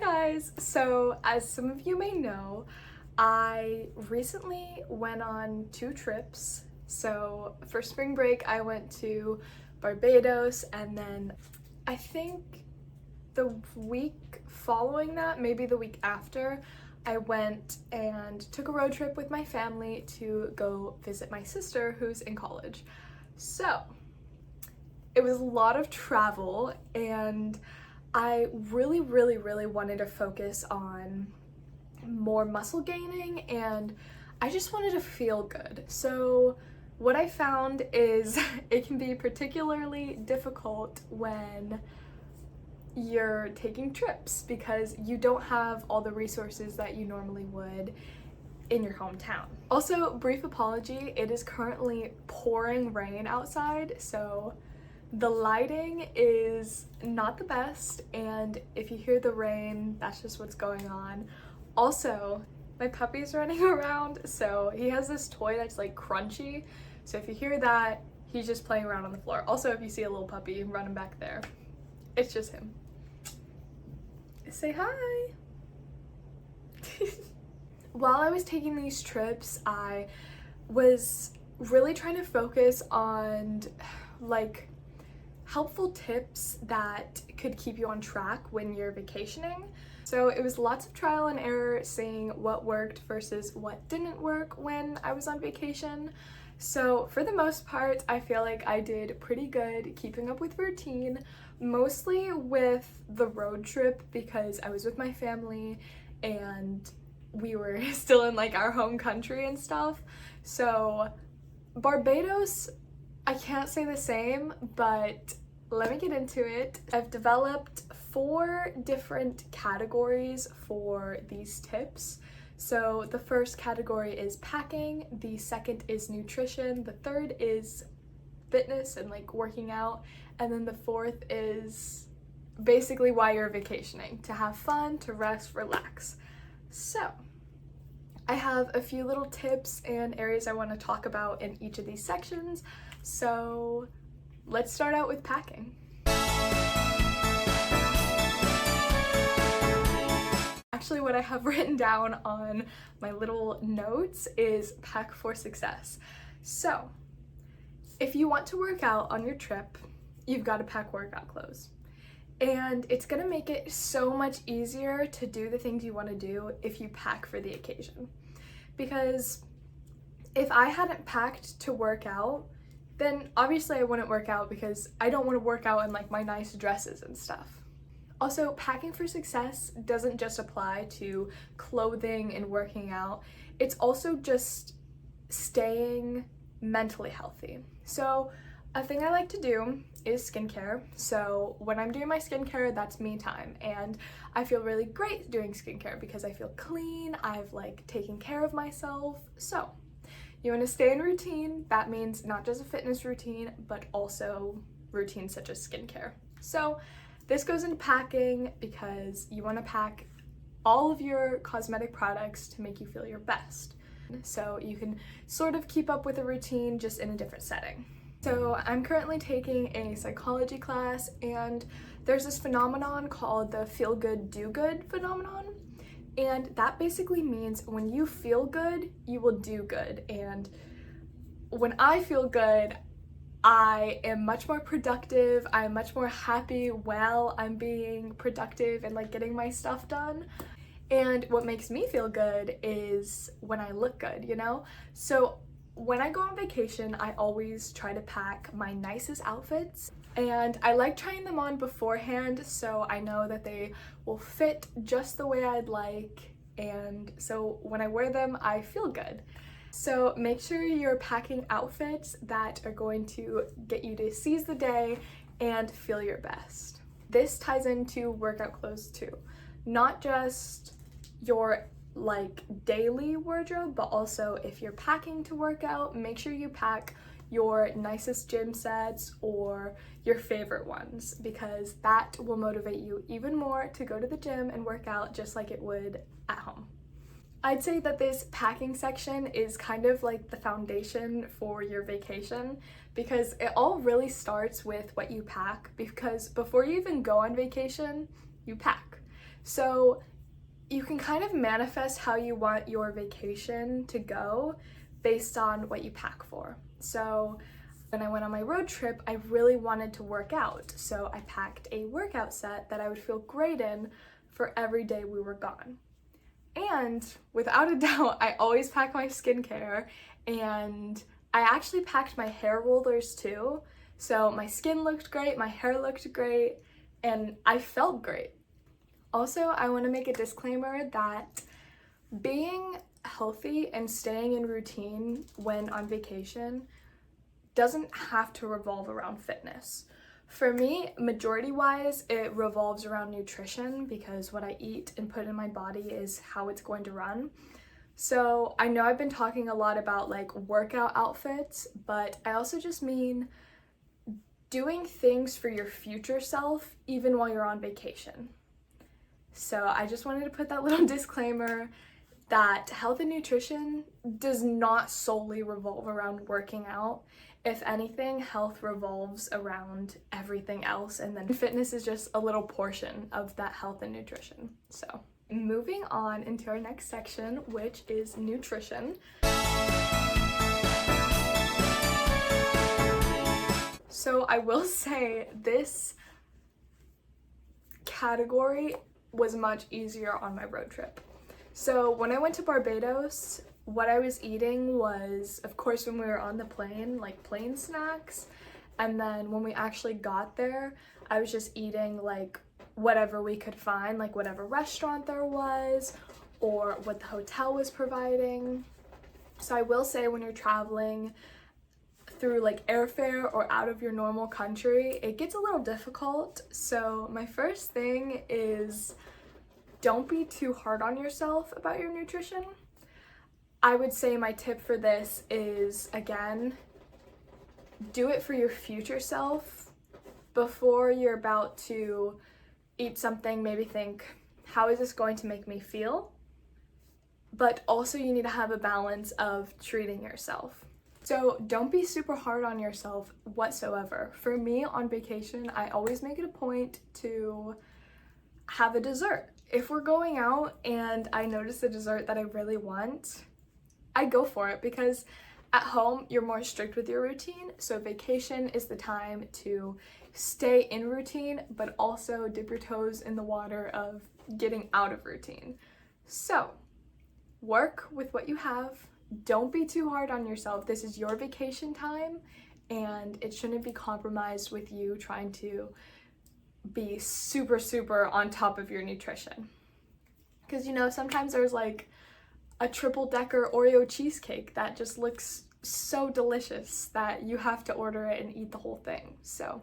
guys! So, as some of you may know, I recently went on 2 trips. So, for spring break, I went to Barbados, and then I think the week following that, maybe the week after, I went and took a road trip with my family to go visit my sister who's in college. So, it was a lot of travel, and I really wanted to focus on more muscle gaining, and I just wanted to feel good. So what I found is it can be particularly difficult when you're taking trips because you don't have all the resources that you normally would in your hometown. Also, brief apology, it is currently pouring rain outside, so the lighting is not the best, and if you hear the rain, that's just what's going on. Also, my puppy's running around, so he has this toy that's like crunchy, so if you hear that, he's just playing around on the floor. Also, if you see a little puppy running back there, it's just him. Say hi! While I was taking these trips, I was really trying to focus on like helpful tips that could keep you on track when you're vacationing. So it was lots of trial and error, seeing what worked versus what didn't work when I was on vacation. So for the most part, I feel like I did pretty good keeping up with routine, mostly with the road trip because I was with my family and we were still in like our home country and stuff. So Barbados, I can't say the same, but let me get into it. I've developed 4 different categories for these tips. So the first category is packing, the second is nutrition, the third is fitness and like working out, and then the fourth is basically why you're vacationing, to have fun, to rest, relax. So I have a few little tips and areas I want to talk about in each of these sections. So let's start out with packing. Actually, what I have written down on my little notes is pack for success. So if you want to work out on your trip, you've got to pack workout clothes. And it's going to make it so much easier to do the things you want to do if you pack for the occasion. Because if I hadn't packed to work out, then obviously I wouldn't work out because I don't want to work out in like my nice dresses and stuff. Also, packing for success doesn't just apply to clothing and working out. It's also just staying mentally healthy. So a thing I like to do is skincare. So when I'm doing my skincare, that's me time, and I feel really great doing skincare because I feel clean, I've like taken care of myself. So you want to stay in routine. That means not just a fitness routine, but also routines such as skincare. So this goes into packing because you want to pack all of your cosmetic products to make you feel your best. So you can sort of keep up with a routine just in a different setting. So I'm currently taking a psychology class, and there's this phenomenon called the feel good, do good phenomenon. And that basically means when you feel good, you will do good. And when I feel good, I am much more productive, I'm much more happy while I'm being productive and like getting my stuff done. And what makes me feel good is when I look good, you know? So when I go on vacation, I always try to pack my nicest outfits, and I like trying them on beforehand so I know that they will fit just the way I'd like, and so when I wear them, I feel good. So make sure you're packing outfits that are going to get you to seize the day and feel your best. This ties into workout clothes too. Not just your like daily wardrobe, but also if you're packing to work out, make sure you pack your nicest gym sets or your favorite ones, because that will motivate you even more to go to the gym and work out just like it would at home. I'd say that this packing section is kind of like the foundation for your vacation, because it all really starts with what you pack, because before you even go on vacation, you pack. So you can kind of manifest how you want your vacation to go based on what you pack for. So when I went on my road trip, I really wanted to work out. So I packed a workout set that I would feel great in for every day we were gone. And without a doubt, I always pack my skincare, and I actually packed my hair rollers too. So my skin looked great, my hair looked great, and I felt great. Also, I want to make a disclaimer that being healthy and staying in routine when on vacation doesn't have to revolve around fitness. For me, majority-wise, it revolves around nutrition because what I eat and put in my body is how it's going to run. So I know I've been talking a lot about like workout outfits, but I also just mean doing things for your future self even while you're on vacation. So I just wanted to put that little disclaimer that health and nutrition does not solely revolve around working out. If anything, health revolves around everything else, and then fitness is just a little portion of that health and nutrition. So moving on into our next section, which is nutrition. So I will say this category was much easier on my road trip. So when I went to Barbados, what I was eating was, of course, when we were on the plane, like plane snacks. And then when we actually got there, I was just eating like whatever we could find, like whatever restaurant there was or what the hotel was providing. So I will say when you're traveling through like airfare or out of your normal country, it gets a little difficult. So my first thing is don't be too hard on yourself about your nutrition. I would say my tip for this is, again, do it for your future self. Before you're about to eat something, maybe think, how is this going to make me feel? But also you need to have a balance of treating yourself. So don't be super hard on yourself whatsoever. For me on vacation, I always make it a point to have a dessert. If we're going out and I notice a dessert that I really want, I go for it because at home you're more strict with your routine. So vacation is the time to stay in routine, but also dip your toes in the water of getting out of routine. So work with what you have. Don't be too hard on yourself. This is your vacation time and it shouldn't be compromised with you trying to be super on top of your nutrition. Because, you know, sometimes there's like a triple-decker Oreo cheesecake that just looks so delicious that you have to order it and eat the whole thing. So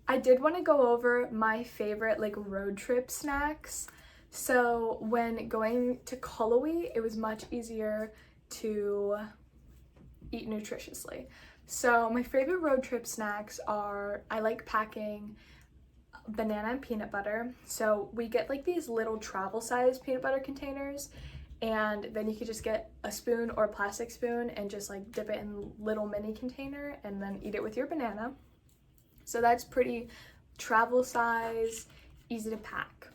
I did want to go over my favorite like road trip snacks. So when going to Kolawee, it was much easier to eat nutritiously. So my favorite road trip snacks are, I like packing banana and peanut butter. So we get like these little travel size peanut butter containers, and then you could just get a spoon or a plastic spoon and just like dip it in little mini container and then eat it with your banana. So that's pretty travel size, easy to pack.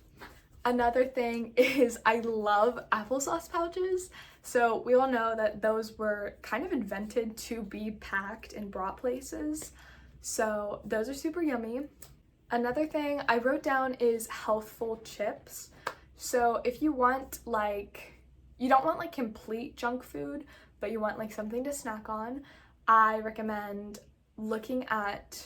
Another thing is I love applesauce pouches. So we all know that those were kind of invented to be packed and brought places. So those are super yummy. Another thing I wrote down is healthful chips. So if you want like, you don't want like complete junk food, but you want like something to snack on, I recommend looking at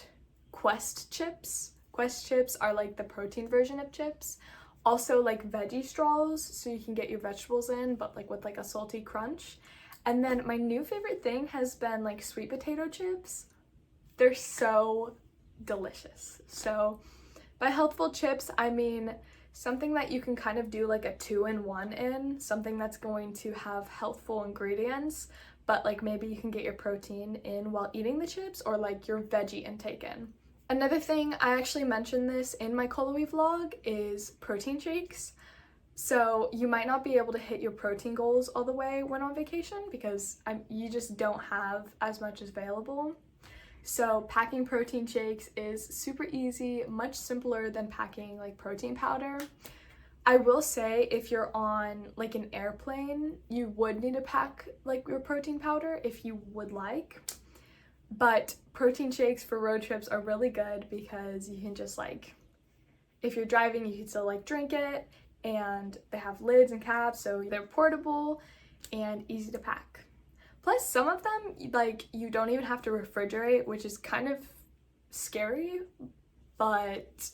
Quest chips. Quest chips are like the protein version of chips. Also like veggie straws, so you can get your vegetables in, but like with like a salty crunch. And then my new favorite thing has been like sweet potato chips. They're so delicious. So by healthful chips, I mean something that you can kind of do like a 2-in-1 in, something that's going to have healthful ingredients, but like maybe you can get your protein in while eating the chips, or like your veggie intake in. Another thing, I actually mentioned this in my Kolawee vlog, is protein shakes. So you might not be able to hit your protein goals all the way when on vacation because you just don't have as much available. So packing protein shakes is super easy, much simpler than packing like protein powder. I will say if you're on like an airplane, you would need to pack like your protein powder if you would like. But protein shakes for road trips are really good because you can just like, if you're driving, you can still like drink it, and they have lids and caps, so they're portable and easy to pack. Plus, some of them, like, you don't even have to refrigerate, which is kind of scary, but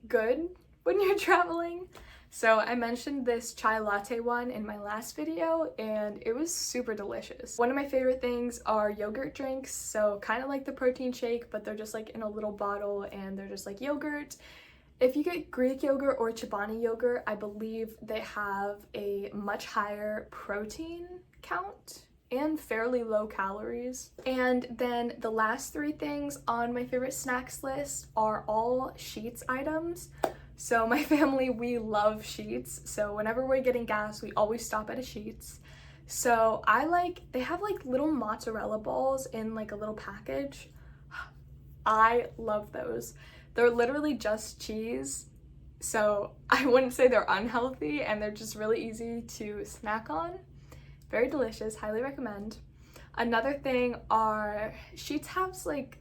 good when you're traveling. So I mentioned this chai latte one in my last video, and it was super delicious. One of my favorite things are yogurt drinks, so kind of like the protein shake, but they're just like in a little bottle and they're just like yogurt. If you get Greek yogurt or Chobani yogurt, I believe they have a much higher protein count and fairly low calories. And then the last three things on my favorite snacks list are all Sheetz items. So my family, we love Sheetz. So whenever we're getting gas, we always stop at a Sheetz. So they have like little mozzarella balls in like a little package. I love those. They're literally just cheese. So I wouldn't say they're unhealthy, and they're just really easy to snack on. Very delicious, highly recommend. Another thing are Sheetz has like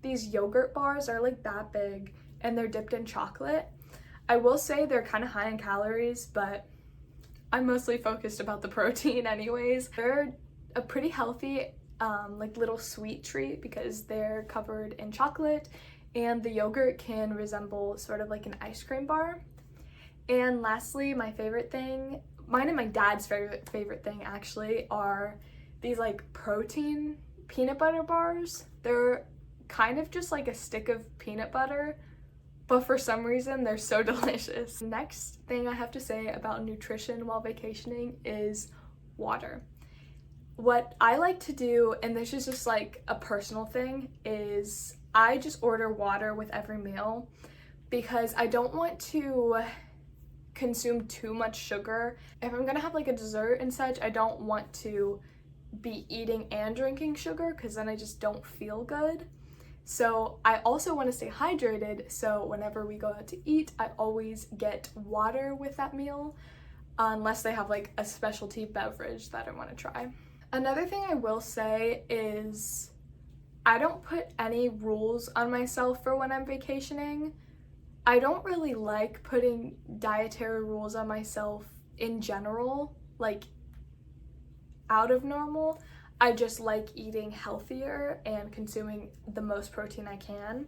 these yogurt bars that are like that big, and they're dipped in chocolate. I will say they're kind of high in calories, but I'm mostly focused about the protein anyways. They're a pretty healthy like little sweet treat because they're covered in chocolate, and the yogurt can resemble sort of like an ice cream bar. And lastly, my favorite thing, mine and my dad's favorite thing actually, are these like protein peanut butter bars. They're kind of just like a stick of peanut butter, but for some reason they're so delicious. Next thing I have to say about nutrition while vacationing is water. What I like to do, and this is just like a personal thing, is I just order water with every meal because I don't want to consume too much sugar. If I'm gonna have like a dessert and such, I don't want to be eating and drinking sugar because then I just don't feel good. So I also want to stay hydrated, so whenever we go out to eat, I always get water with that meal, unless they have like a specialty beverage that I want to try. Another thing I will say is I don't put any rules on myself for when I'm vacationing. I don't really like putting dietary rules on myself in general, like out of normal. I just like eating healthier and consuming the most protein I can.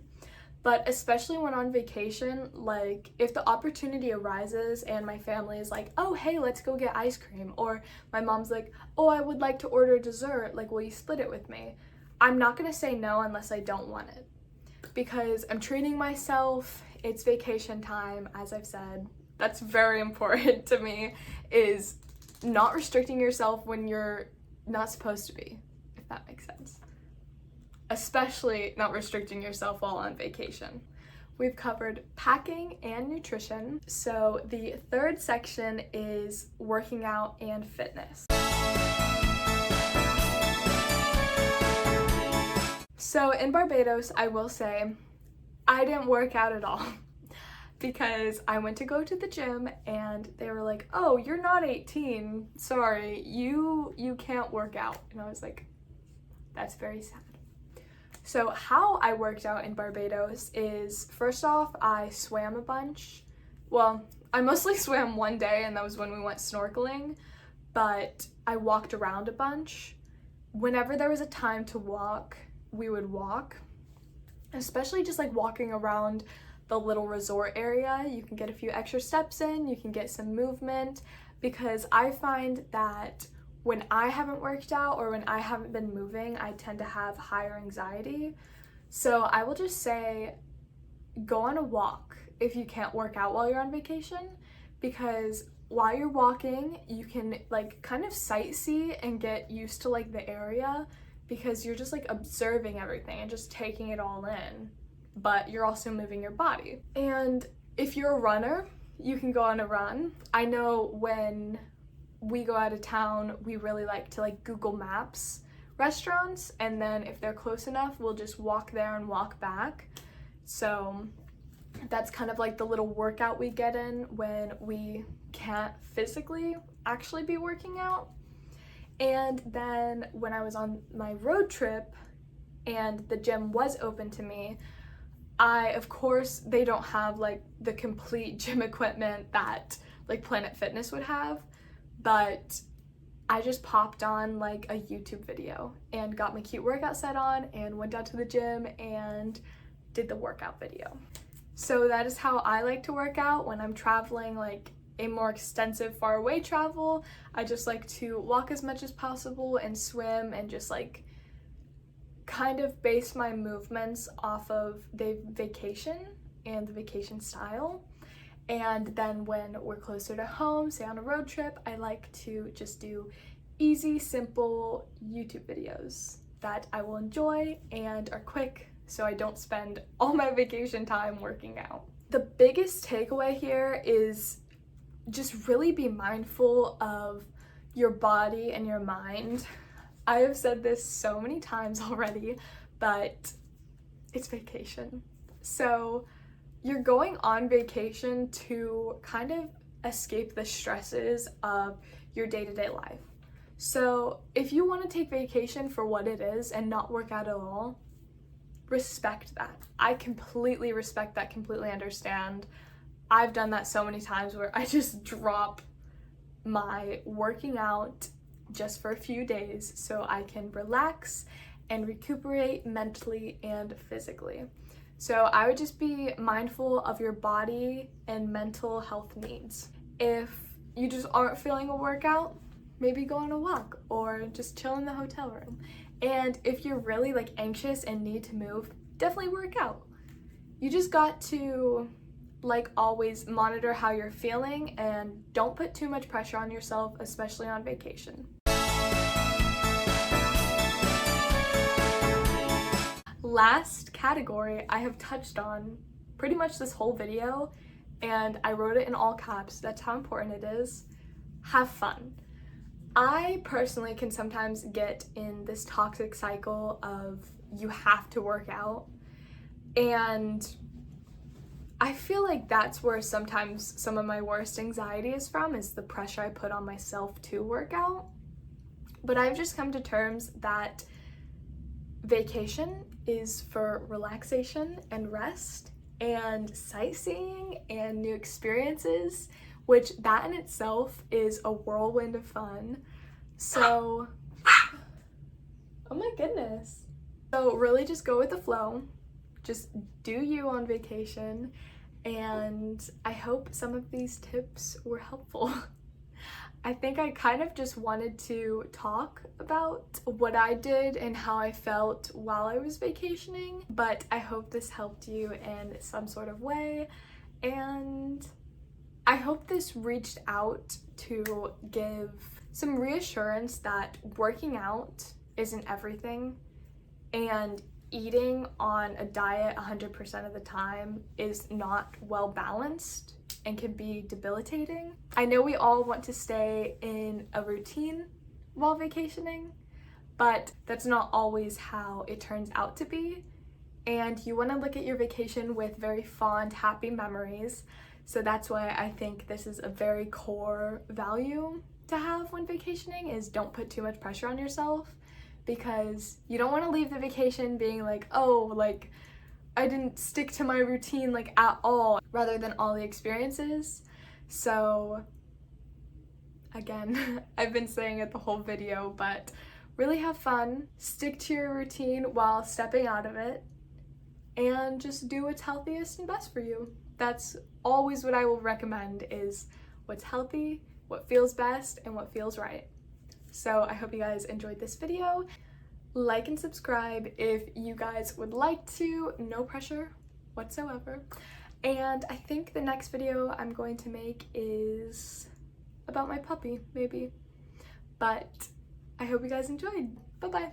But especially when on vacation, like if the opportunity arises and my family is like, oh, hey, let's go get ice cream. Or my mom's like, oh, I would like to order dessert. Like, will you split it with me? I'm not gonna say no unless I don't want it. Because I'm treating myself, it's vacation time, as I've said. That's very important to me, is not restricting yourself when you're not supposed to be, if that makes sense. Especially not restricting yourself while on vacation. We've covered packing and nutrition, so the third section is working out and fitness. So in Barbados, I will say, I didn't work out at all because I went to go to the gym and they were like, oh, you're not 18, sorry, you can't work out. And I was like, that's very sad. So how I worked out in Barbados is, first off, I swam a bunch. Well, I mostly swam one day, and that was when we went snorkeling, but I walked around a bunch. Whenever there was a time to walk, we would walk, especially just like walking around the little resort area. You can get a few extra steps in, you can get some movement, because I find that when I haven't worked out or when I haven't been moving, I tend to have higher anxiety. So I will just say, go on a walk if you can't work out while you're on vacation, because while you're walking, you can like kind of sightsee and get used to like the area, because you're just like observing everything and just taking it all in, but you're also moving your body. And if you're a runner, you can go on a run. I know when we go out of town, we really like to like Google Maps restaurants, and then if they're close enough, we'll just walk there and walk back. So That's kind of like the little workout we get in when we can't physically actually be working out. And then when I was on my road trip and the gym was open to me, of course, they don't have like the complete gym equipment that like Planet Fitness would have, but I just popped on like a YouTube video and got my cute workout set on and went down to the gym and did the workout video. So that is how I like to work out when I'm traveling, like a more extensive far away travel. I just like to walk as much as possible and swim and just like kind of base my movements off of the vacation and the vacation style. And then when we're closer to home, say on a road trip, I like to just do easy, simple YouTube videos that I will enjoy and are quick, so I don't spend all my vacation time working out. The biggest takeaway here is just really be mindful of your body and your mind. I have said this so many times already, but it's vacation. So you're going on vacation to kind of escape the stresses of your day-to-day life. So if you want to take vacation for what it is and not work out at all, respect that. I completely respect that, completely understand. I've done that so many times where I just drop my working out just for a few days so I can relax and recuperate mentally and physically. So I would just be mindful of your body and mental health needs. If you just aren't feeling a workout, maybe go on a walk or just chill in the hotel room. And if you're really like anxious and need to move, definitely work out. You just got to like always monitor how you're feeling and don't put too much pressure on yourself, especially on vacation. Last category I have touched on pretty much this whole video, and I wrote it in all caps. That's how important it is. Have fun. I personally can sometimes get in this toxic cycle of you have to work out, and I feel like that's where sometimes some of my worst anxiety is from, is the pressure I put on myself to work out. But I've just come to terms that vacation is for relaxation and rest and sightseeing and new experiences, which that in itself is a whirlwind of fun. So, oh my goodness. So really just go with the flow. Just do you on vacation, and I hope some of these tips were helpful. I think I kind of just wanted to talk about what I did and how I felt while I was vacationing, but I hope this helped you in some sort of way, and I hope this reached out to give some reassurance that working out isn't everything, and eating on a diet 100% of the time is not well balanced and can be debilitating. I know we all want to stay in a routine while vacationing, but that's not always how it turns out to be. And you want to look at your vacation with very fond, happy memories. So that's why I think this is a very core value to have when vacationing, is don't put too much pressure on yourself, because you don't want to leave the vacation being like, oh, like I didn't stick to my routine like at all, rather than all the experiences. So again, I've been saying it the whole video, but really have fun, stick to your routine while stepping out of it, and just do what's healthiest and best for you. That's always what I will recommend, is what's healthy, what feels best, and what feels right. So I hope you guys enjoyed this video. Like and subscribe if you guys would like to, no pressure whatsoever. And I think the next video I'm going to make is about my puppy, maybe. But I hope you guys enjoyed. Bye-bye.